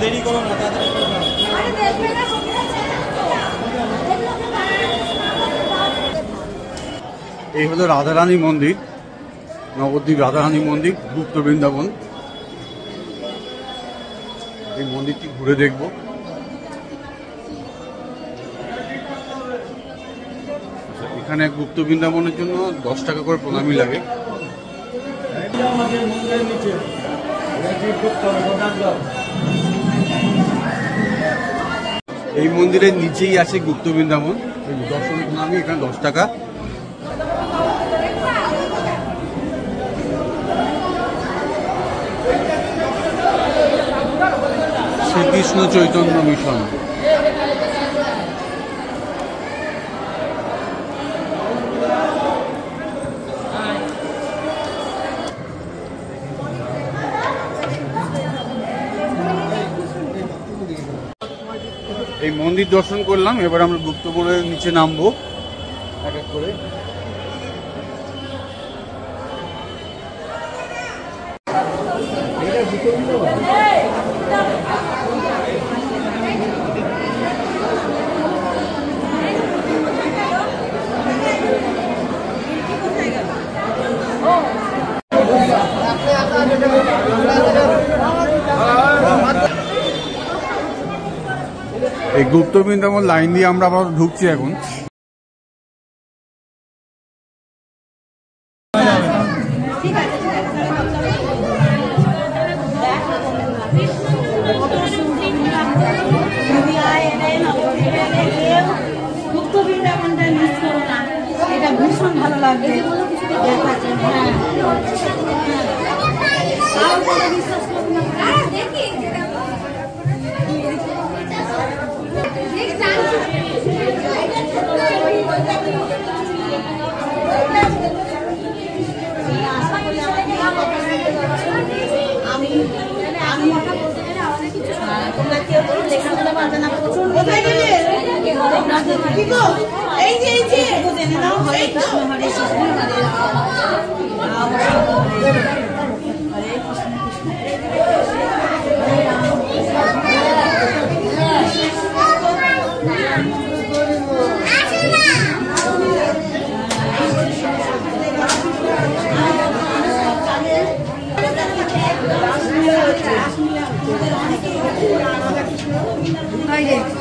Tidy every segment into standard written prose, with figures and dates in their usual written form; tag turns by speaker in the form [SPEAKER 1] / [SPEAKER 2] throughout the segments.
[SPEAKER 1] দেরি করো না। এই হলো রাধারানী মন্দির, নবদ্বীপ রাধারানী মন্দির, গুপ্ত বৃন্দাবন। এই মন্দিরটি ঘুরে দেখব। এখানে গুপ্ত বৃন্দাবনের জন্য 10 টাকা করে প্রণামী লাগে। এই মন্দিরের নিচেই আছে গুপ্ত বৃন্দাবন। দর্শন প্রণামী এখানে 10 টাকা। শ্রীকৃষ্ণ চৈতন্য মিশন। এই মন্দির দর্শন করলাম, এবার আমরা গুপ্তবনের নিচে নামবো এক এক করে। এই গুপ্ত বৃন্দাবন লাইন দিয়ে আমরা আবার ঢুকছি এখন।
[SPEAKER 2] গুপ্ত বৃন্দাবনটা মিস করো না, এটা ভীষণ ভালো লাগবে।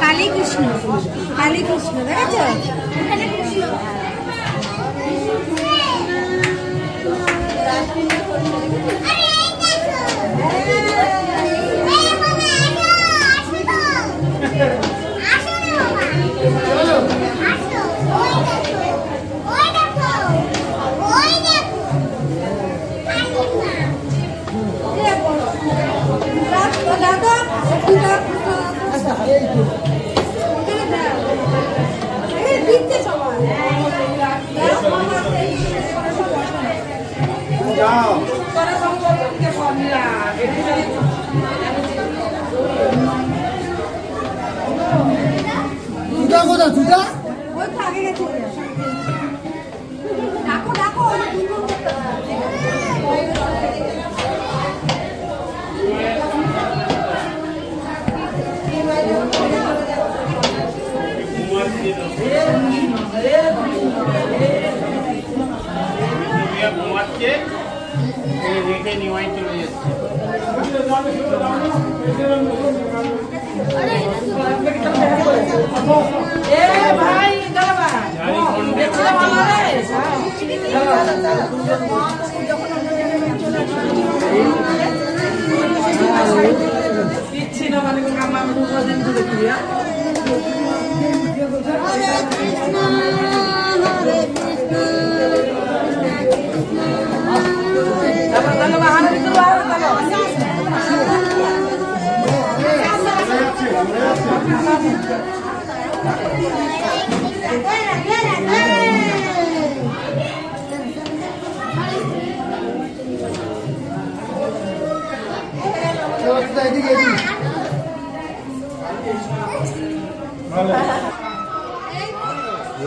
[SPEAKER 2] কালী কৃষ্ণ, কালী কৃষ্ণ দেখেছ?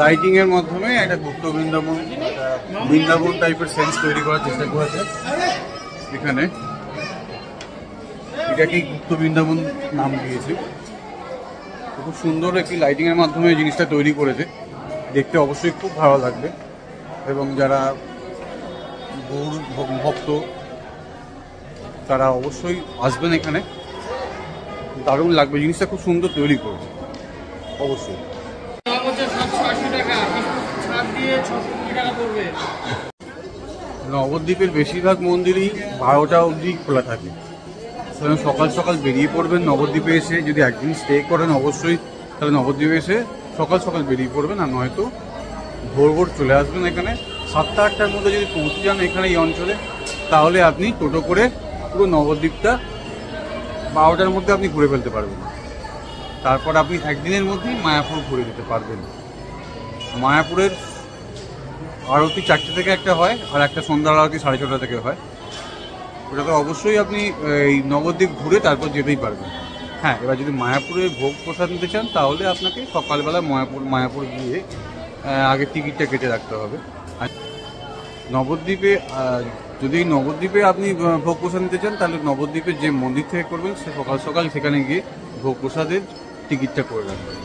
[SPEAKER 1] লাইটিং এর মাধ্যমে একটা গুপ্ত বৃন্দাবন বৃন্দাবন টাইপের সেন্স তৈরি করার চেষ্টা করেছে। এখানে এটাকেই গুপ্ত বৃন্দাবন নাম দিয়েছে। খুব সুন্দর একটি লাইটিংয়ের মাধ্যমে এই জিনিসটা তৈরি করেছে, দেখতে অবশ্যই খুব ভালো লাগবে। এবং যারা গৌর ভক্ত তারা অবশ্যই আসবেন এখানে, দারুণ লাগবে, জিনিসটা খুব সুন্দর তৈরি করেছে অবশ্যই। নবদ্বীপের বেশিরভাগ মন্দিরই 12টা অবধি খোলা থাকে, সকাল সকাল বেরিয়ে পড়বেন নবদ্বীপে এসে। যদি একদিন স্টে করেন অবশ্যই তাহলে নবদ্বীপে এসে সকাল সকাল বেরিয়ে পড়বেন, আর নয়তো ভোর ভোর চলে আসবেন এখানে। 7টা 8টার মধ্যে যদি পৌঁছে যান এখানে এই অঞ্চলে, তাহলে আপনি টোটো করে পুরো নবদ্বীপটা 12টার মধ্যে আপনি ঘুরে ফেলতে পারবেন। তারপর আপনি একদিনের মধ্যেই মায়াপুর ঘুরে যেতে পারবেন। মায়াপুরের আরতি 4টে থেকে একটা হয়, আর একটা সন্ধ্যার আরতি 6:30 থেকে হয়। ওটাতে অবশ্যই আপনি এই নবদ্বীপ ঘুরে তারপর যেতেই পারবেন। হ্যাঁ, এবার যদি মায়াপুরে ভোগ প্রসাদ নিতে চান তাহলে আপনাকে সকালবেলা মায়াপুর গিয়ে আগে টিকিটটা কেটে রাখতে হবে। আর নবদ্বীপে যদি নবদ্বীপে আপনি ভোগ প্রসাদ নিতে চান তাহলে নবদ্বীপের যে মন্দির থেকে করবেন সে সকাল সকাল সেখানে গিয়ে ভোগ প্রসাদের টিকিটটা করে রাখবেন।